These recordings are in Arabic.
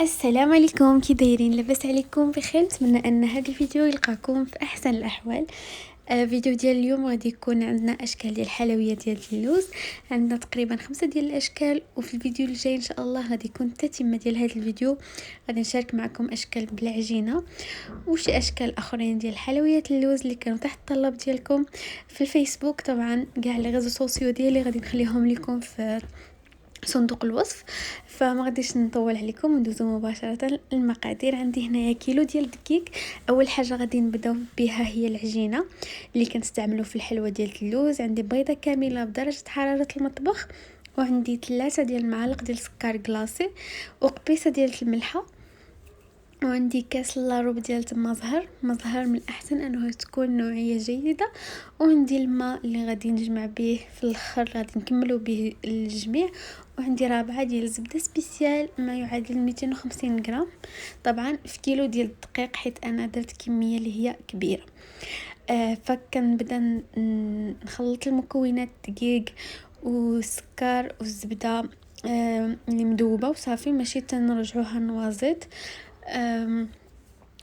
السلام عليكم، كي دايرين؟ لاباس عليكم بخير؟ نتمنى ان هذا الفيديو يلقاكم في احسن الاحوال. فيديو ديال اليوم غادي يكون عندنا اشكال ديال الحلويات ديال اللوز. عندنا تقريبا 5 ديال الاشكال، وفي الفيديو الجاي ان شاء الله غادي يكون التتمه ديال هذا الفيديو. غادي نشارك معكم اشكال بالعجينه وشي اشكال اخرين ديال حلويات اللوز اللي كانوا تحت الطلب ديالكم في الفيسبوك. طبعا كاع لي ريزو سوسيو ديالي غادي نخليهم لكم في صندوق الوصف، فما غاديش نطول عليكم وندوزو مباشره المقادير. عندي هنايا كيلو ديال الدقيق. اول حاجه غادي نبداو بها هي العجينه اللي كنستعملوا في الحلوه ديال اللوز. عندي بيضه كامله بدرجه حراره المطبخ، وعندي 3 ديال المعالق ديال السكر كلاصي، وقبيصه ديال الملحه، وعندي كاس لاروب ديال مزهر من الاحسن انه تكون نوعيه جيده، وعندي الماء اللي غادي نجمع به في الاخر، غادي نكملوا به الجميع. وعندي رابعه ديال الزبده سبيسيال ما يعادل 250 غرام، طبعا في كيلو ديال الدقيق حيت انا درت كميه اللي هي كبيره. فكنبدا نخلط المكونات الدقيق والسكر والزبده اللي مذوبه وصافي، ماشي تنرجعوها نوازيط.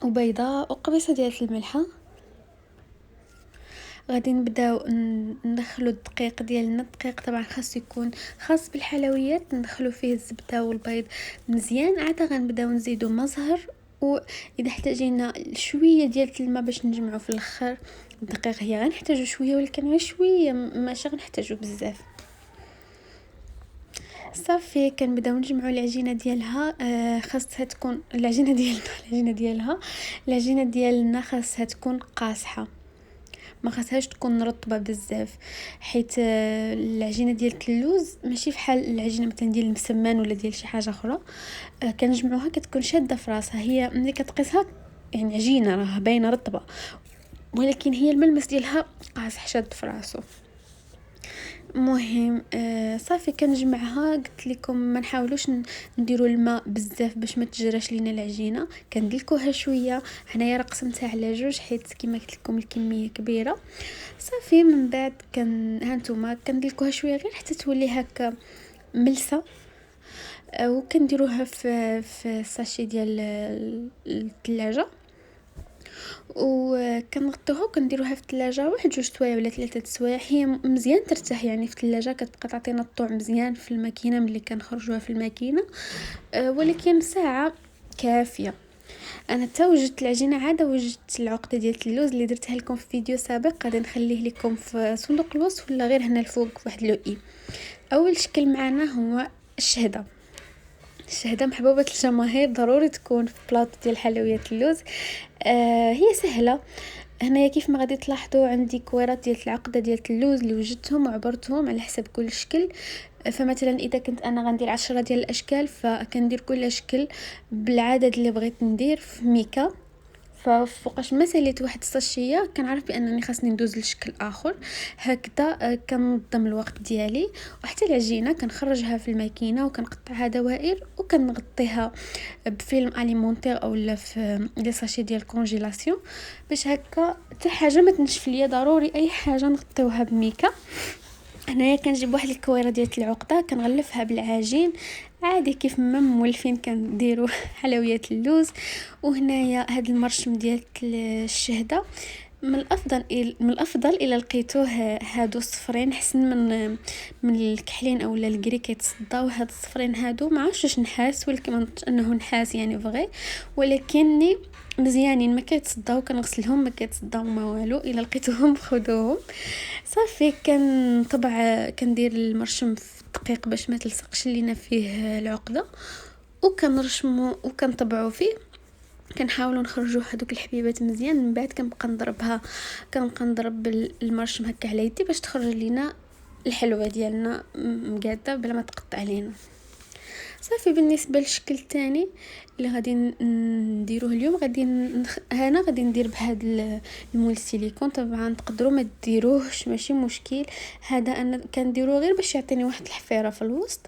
وبيضاء وقبيصه ديال الملحه. غادي نبداو ندخلوا الدقيق ديالنا. الدقيق طبعا خاص يكون خاص بالحلويات، ندخلوا فيه الزبده والبيض مزيان، عاد غنبداو نزيدوا مزهر، واذا احتاجينا شويه ديال الماء باش نجمعوا في الاخر الدقيق، هي غنحتاجوا شويه ولكن غير شويه، ماشي غنحتاجوا بزاف. صافي كنبداو نجمعوا العجينه ديالها. خاصها تكون العجينه ديالنا خاصها تكون قاصحه، ما خاصهاش تكون رطبه بزاف، حيت العجينه ديال اللوز ماشي بحال العجينه مثلا ديال المسمن ولا ديال شي حاجه اخرى. كنجمعوها كتكون شاده في راسها، هي ملي كتقيسها يعني عجينه راه باينه رطبه، ولكن هي الملمس ديالها قاصح شاد في راسو. مهم صافي كنجمعها. قلت لكم ما نحاولوش نديروا الماء بزاف باش ما تجراش لينا العجينه، كندلكوها شويه. هنايا راه قسمتها على جوج حيت كما قلت لكم الكميه كبيره. صافي من بعد هانتوما كندلكوها شويه غير حتى تولي هكا ملسه. وكنديروها في الساشي ديال الثلاجه، وكنغطوها وكنديروها في الثلاجه واحد 2 سوايع ولا 3 سوايع. هي مزيان ترتاح يعني في الثلاجه، كتبقى تعطينا الطعم مزيان في الماكينه ملي كنخرجوها في الماكينه. ولكن ساعه كافيه. انا حتى وجدت العجينه، عاده وجدت العقده ديال اللوز اللي درتها لكم في فيديو سابق، غادي نخليه لكم في صندوق الوصف ولا غير هنا الفوق واحد لو اي. اول شكل معنا هو الشهده محبوبه الجماهير، ضروري تكون في بلاط ديال حلويات اللوز. هي سهله. هنايا كيف ما غادي تلاحظوا عندي كويرات ديال العقده ديال اللوز اللي وجدتهم وعبرتهم على حسب كل شكل. فمثلا اذا كنت انا غندير 10 ديال الاشكال، فكندير كل شكل بالعدد اللي بغيت ندير في ميكا. فوقاش ما ساليت واحد الساشيه كنعرف بانني خاصني ندوز لشكل اخر. هكذا كنظم الوقت ديالي. وحتى العجينه كنخرجها في الماكينه وكنقطعها دوائر وكنغطيها بفيلم اليمونتير اولا في لي ساشي ديال الكونجيلاسيون، باش هكا حتى حاجه ما تنشف ليا. ضروري اي حاجه نغطيوها بميكا. هنايا كنجيب واحد الكويره ديال العقده كنغلفها بالعجين عادي كيف ما مولفين كنديروا حلويات اللوز. وهنايا هاد المرشم ديال الشهده من الافضل الى لقيتوه هادو الصفرين حسن من الكحلين اولا الكري كيتصداو. هاد الصفرين هادو ما عرفتش واش نحاس، ولكن ما نظنش انه نحاس يعني فغي، ولكني مزيانين ما كيتصداو. كنغسلهم ما كيتصداو ما والو، الا لقيتوهم خذوهم. صافي طبعا كندير المرشم في الدقيق باش ما تلصقش لينا فيه العقده، وكنرشمو وكنطبعو فيه. كنحاولوا نخرجوا هذوك الحبيبات مزيان. من بعد كنبقى نضرب المرشم هكا على يدي باش تخرج لينا الحلوه ديالنا مقاده بلا ما تقطع علينا. صافي بالنسبه للشكل الثاني اللي غادي نديروه اليوم، غادي ندير بهذا المول السيليكون. طبعا تقدروا ما ديروهش ماشي مشكل، هذا انا كنديروه غير باش يعطيني واحد الحفيره في الوسط،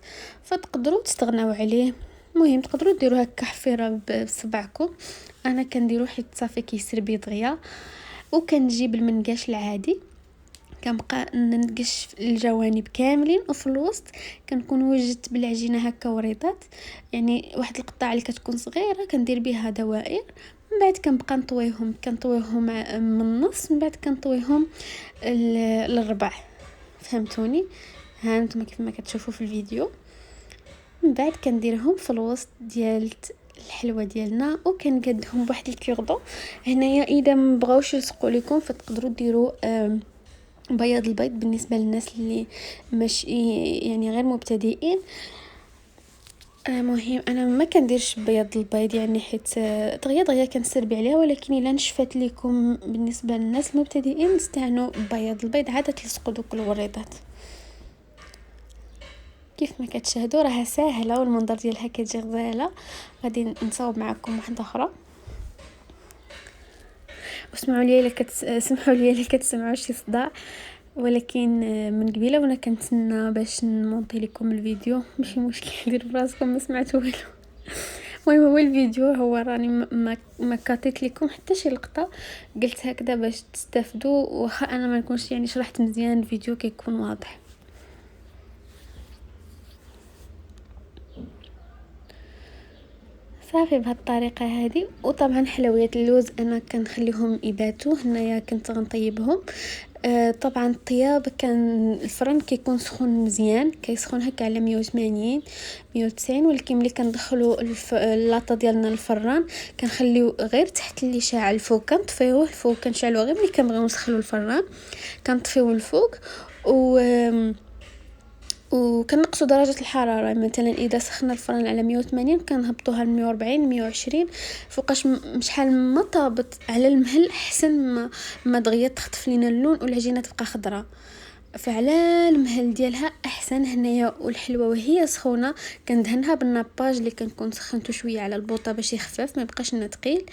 فتقدروا تستغناو عليه. المهم تقدروا ديروا هكا حفيره بصبعكم، انا كنديرو حيت صافي كيسربي دغيا. وكنجيب المنقاش العادي كنبقى ننقش في الجوانب كاملين، وفي الوسط كنكون وجدت بالعجينه هكا وريضات، يعني واحد القطعه اللي كتكون صغيره كندير بها دوائر. من بعد كنبقى كنطويهم من النص، من بعد كنطويهم للربع. فهمتوني؟ ها انتم كيف ما كتشوفوا في الفيديو. من بعد كنديرهم في الوسط ديال الحلوه ديالنا، وكنقادهم بواحد الكيردو. هنايا اذا ما بغاوش يلصقوا لكم فتقدروا ديروا بياض البيض بالنسبه للناس اللي مش يعني غير مبتدئين. مهم انا ما كنديرش بياض البيض يعني حيت دغيا كنسربي عليها، ولكن الا نشفت لكم بالنسبه للناس المبتدئين نستعملوا بياض البيض عاد تلصقوا دوك الوريضات. كيف ما كتشاهدوا راها ساهله والمنظر ديالها كتجي غزاله. غادي نصاوب معكم واحده اخرى. واسمعوا لي الا سمحوا لي الا كتسمعوا شي صداع، ولكن من قبيله وانا كنتسنى باش نمونطي لكم الفيديو. ماشي مشكل، دير براسكم ما سمعتوا والو. المهم هو الفيديو هو راني ما كاتيت لكم حتى شي لقطه، قلت هكذا باش تستافدوا، واخا انا ما نكونش يعني شرحت مزيان الفيديو كيكون واضح. صافي بهذه الطريقه هذه. وطبعا حلويات اللوز انا كنخليهم يباتوا. هنايا كنت غنطيبهم. طبعا الطياب كان الفرن كيكون سخون مزيان، كيسخن هكا على 180 190، ولكن ملي كندخلوا اللاطه ديالنا للفران كنخليو غير تحت اللي شاعل. الفوق كنطفيوه، الفوق كنشعلوه غير ملي كنبغيو ندخلوا الفران كنطفيو الفوق. وكنقصوا درجه الحراره. مثلا اذا سخنا الفران على 180 كنهبطوها ل 140 120 فوقاش شحال ما طابت على المهل احسن ما دغيا تخطف لينا اللون والعجينه تبقى خضراء. فعلى المهل ديالها احسن. هنايا والحلوه وهي سخونه كندهنها بالناباج اللي كنكون سخنته شويه على البوطه باش يخفف ما يبقاش لنا ثقيل.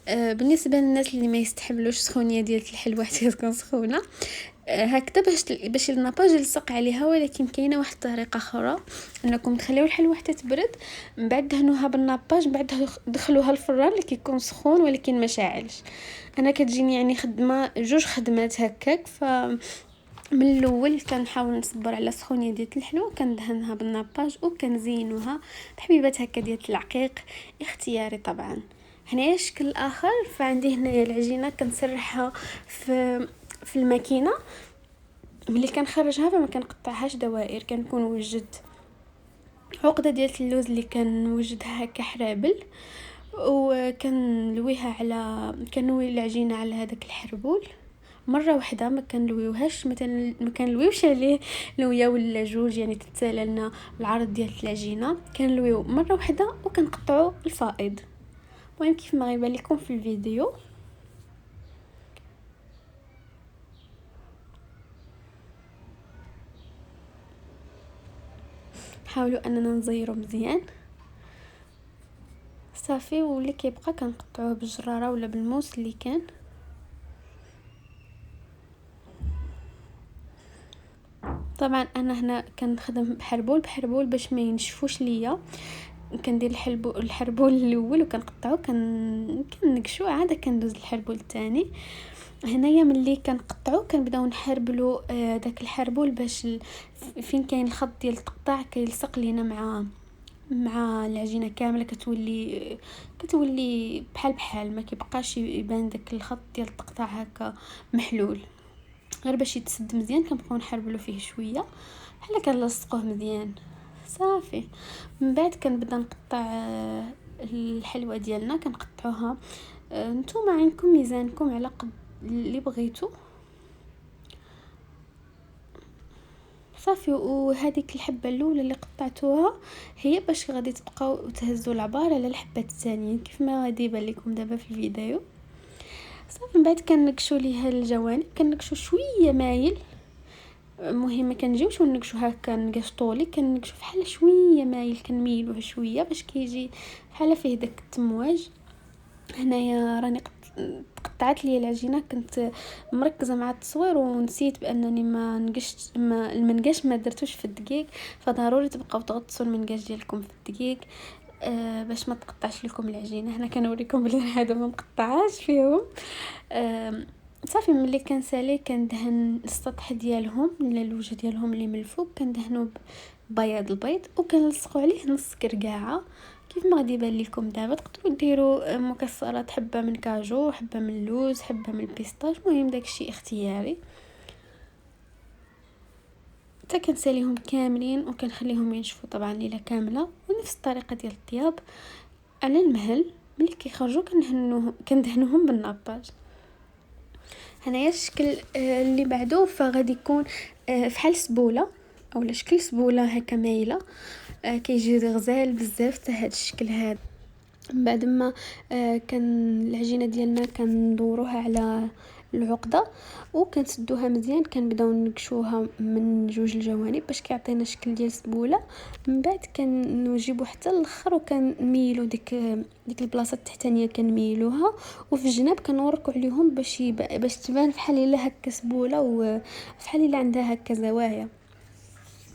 بالنسبه للناس اللي ما يستحملوش السخونيه ديال الحلوه حتى تكون سخونه هكذا باش الناباج يلصق عليها. ولكن كاينه واحد الطريقه اخرى انكم تخليو الحلوه حتى تبرد، من بعد دهنوها بالناباج، من بعد دخلوها الفران اللي كيكون سخون ولكن ما شاعلش. انا كتجيني يعني خدمه جوج خدمات هكاك. من الاول كنحاول نصبر على السخونيه ديال الحلوه، كندهنها بالناباج وكنزينوها بحبيبات هكا ديال العقيق، اختياري طبعا. هنايا شكل اخر، فعندي هنايا العجينه كنسرحها في الماكينه. ملي كنخرجها فما كنقطعهاش دوائر، كنكون وجدت عقده ديال اللوز اللي كنوجدها هكا حرابل، وكنلويها على كنوي العجينه على هذاك الحربول مره واحده. ما كنلويوهاش مثلا ما كنلويوش عليه لويه ولا جوج يعني تتسالى لنا العرض ديال العجينه. كنلويو مره واحده وكنقطعوا الفائض. المهم كيف ما غيبان لكم في الفيديو. حاولوا اننا نزيروا مزيان. صافي واللي كيبقى كنقطعوه بالجراره ولا بالموس اللي كان. طبعا انا هنا كنخدم بحربول باش ما ينشفوش ليا. كندير الحربول الاول وكنقطعو كنقشو عاد كندوز الحربول الثاني. هنايا ملي كنقطعو كنبداو نحربلو داك الحربول باش فين كاين الخط ديال التقطاع كيلصق لينا مع العجينه كامله. كتولي بحال ما كيبقاش يبان داك الخط ديال التقطاع هكا محلول. غير باش يتسد مزيان كنبقاو نحربلو فيه شويه بحال كنلصقوه مزيان. صافي من بعد كنبدا نقطع الحلوه ديالنا. كنقطعوها نتوما عندكم ميزانكم على قد اللي بغيتو. صافي وهذيك الحبه الاولى اللي قطعتوها هي باش غادي تبقاو تهزوا العبار على الحبات الثانيين كيف ما غادي يبان لكم دابا في الفيديو. صافي من بعد كنكشوا ليها الجوانب، كنكشوا شويه مايل. المهم ما كنجيوش ونقشوا هكا نقاش طولي، كنقشوا بحال شويه مايل، كنميلوه شويه باش كيجي بحال فيه داك التمواج. هنايا راني قطعت لي العجينه، كنت مركزه مع التصوير ونسيت بانني ما نقشت المنقاش ما درتوش في الدقيق. فضروري تبقاو تغطسوا المنقاش ديالكم في الدقيق باش ما تقطعش لكم العجينه. هنا كنوريكم بلي هادو ما مقطعاش فيهم. صافي ملي كنسالي كندهن السطح ديالهم ولا الوجه ديالهم اللي من الفوق كندهنوا ببياض البيض وكنلصقوا عليه نص كركاعه كيف ما غادي يبان لكم دابا. تقدروا ديروا مكسرات، حبه من كاجو، حبه من اللوز، حبه من البيستاش، المهم داكشي اختياري. حتى كنساليهم كاملين وكنخليهم ينشفوا طبعا ليله كامله. ونفس الطريقه ديال الطياب على المهل ملي كيخرجوا كندهنوهم بالناباج. هنايا الشكل اللي بعده فغادي يكون فحال سبوله اولا شكل سبوله هكا مايله. كيجي غزال بزاف حتى هذا الشكل هذا. من بعد ما كان العجينه ديالنا كندوروها على العقده وكنسدوها مزيان، كنبداو نقشوها من جوج الجوانب باش كيعطينا شكل ديال سبوله. من بعد كنجيبو حتى الاخر وكنميلو ديك البلاصه التحتانيه كنميلوها، وفي الجناب كنوركو عليهم باش تبان فحال الا هكا سبوله وفحال الا عندها هكا زوايا.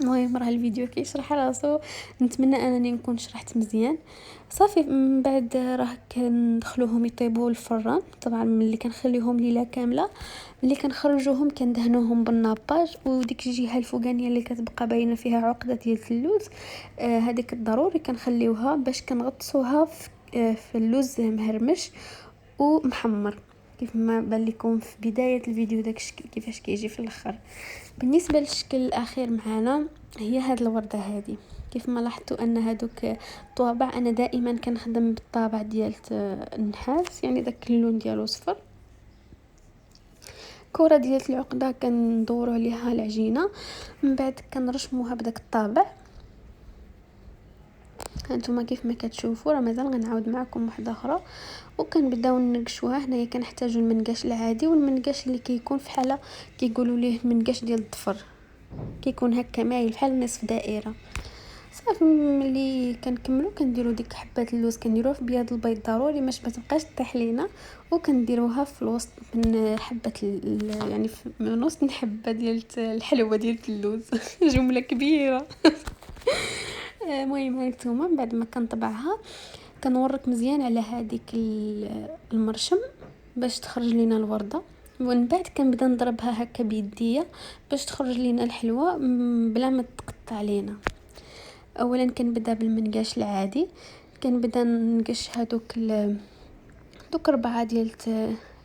المهم راه الفيديو كيشرح راسو، نتمنى انني نكون شرحت مزيان. صافي من بعد راه كندخلوهم يطيبوا الفران. طبعا ملي كنخليهم ليله كامله ملي كنخرجوهم كندهنوهم بالناباج، وديك الجهه الفوقانيه اللي كتبقى باينه فيها عقده ديال اللوز هذيك ضروري كنخليوها باش كنغطسوها في اللوز مهرمش ومحمر كيف ما بان لكم في بدايه الفيديو داك الشكل كيفاش كيجي في الاخر. بالنسبه للشكل الاخير معنا هي هاد الورده هذه. كيف ما لاحظتوا ان هادوك الطوابع انا دائما كنخدم بالطابع ديال النحاس، يعني داك اللون ديالو صفر. كره ديال العقده كندوروا عليها العجينه، من بعد كنرشموها بداك الطابع. هانتوما كيف ما كتشوفوا راه مازال غنعاود معكم واحده اخرى وكنبداو نقشوها. هنايا كنحتاجوا المنقاش العادي والمنقاش اللي كيكون في حاله كيقولوا ليه المنقاش ديال الضفر، كيكون هكا مايل بحال نصف دائره. صافي ملي كنكملوا كنديروا ديك حبات اللوز كنديروها في بياض البيض ضروري باش ما تبقاش طيح لينا، وكنديروها في الوسط من حبه يعني من وسط الحبه ديال الحلوه ديال اللوز جمله كبيره. المهم هانتوما من بعد ما كنطبعها كنورك مزيان على هذيك المرشم باش تخرج لينا الورده، ومن بعد كنبدا نضربها هكا بيديا باش تخرج لينا الحلوه بلا ما تقطع لينا. اولا كنبدا بالمنقاش العادي، كنبدا نقش دوك 4 ديال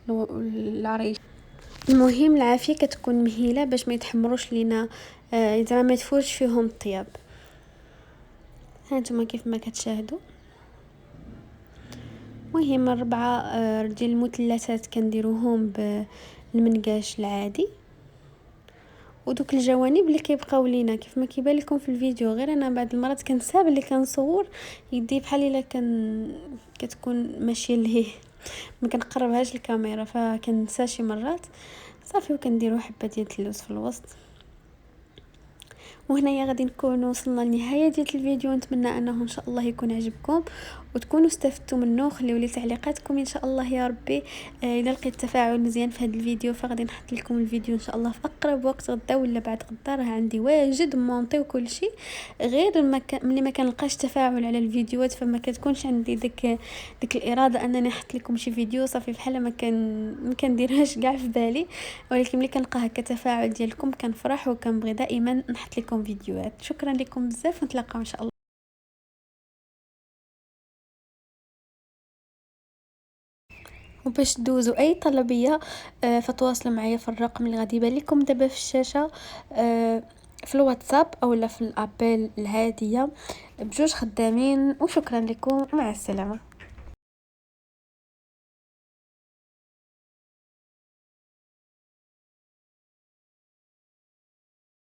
العريش. المهم العافيه كتكون مهيله باش ما يتحمروش لينا زعما ما يتفوتش فيهم الطياب. هانتوما كيف ما كتشاهدوا. المهم 4 ديال المثلثات كنديروهم بالمنقاش العادي، ودوك الجوانب اللي كيبقاو لينا كيف ما كيبان لكم في الفيديو. غير انا بعض المرات كنساب اللي كنصور يدي بحال الا كتكون ماشيه لهيه ما كنقربهاش الكاميرا فكنسى شي مرات. صافي وكنديروا حبه ديال اللوز في الوسط. وهنايا غادي نكون وصلنا لنهايه ديال الفيديو. نتمنى انه ان شاء الله يكون عجبكم وتكونوا استفدتوا منه. خليوا لي تعليقاتكم ان شاء الله يا ربي. اذا لقيت تفاعل مزيان في هذا الفيديو فغادي نحط لكم الفيديو ان شاء الله في اقرب وقت، غدا ولا بعد غدا. راه عندي واجد مونطي وكل شيء، غير ملي ما كنلقاش تفاعل على الفيديوهات فما كتكونش عندي ديك الاراده انني نحط لكم شي فيديو. صافي بحال ما كنديرهاش كاع في بالي، ولكن ملي كنلقى هكا تفاعل ديالكم كنفرح وكنبغي دائما نحط لكم فيديوهات. شكرا لكم بزاف ونتلاقاو ان شاء الله. وباش تدوزوا اي طلبيه فتواصلوا معايا في الرقم اللي غادي يبان لكم دابا في الشاشه في الواتساب اولا في الابل العاديه بجوج خدامين. وشكرا لكم، مع السلامه.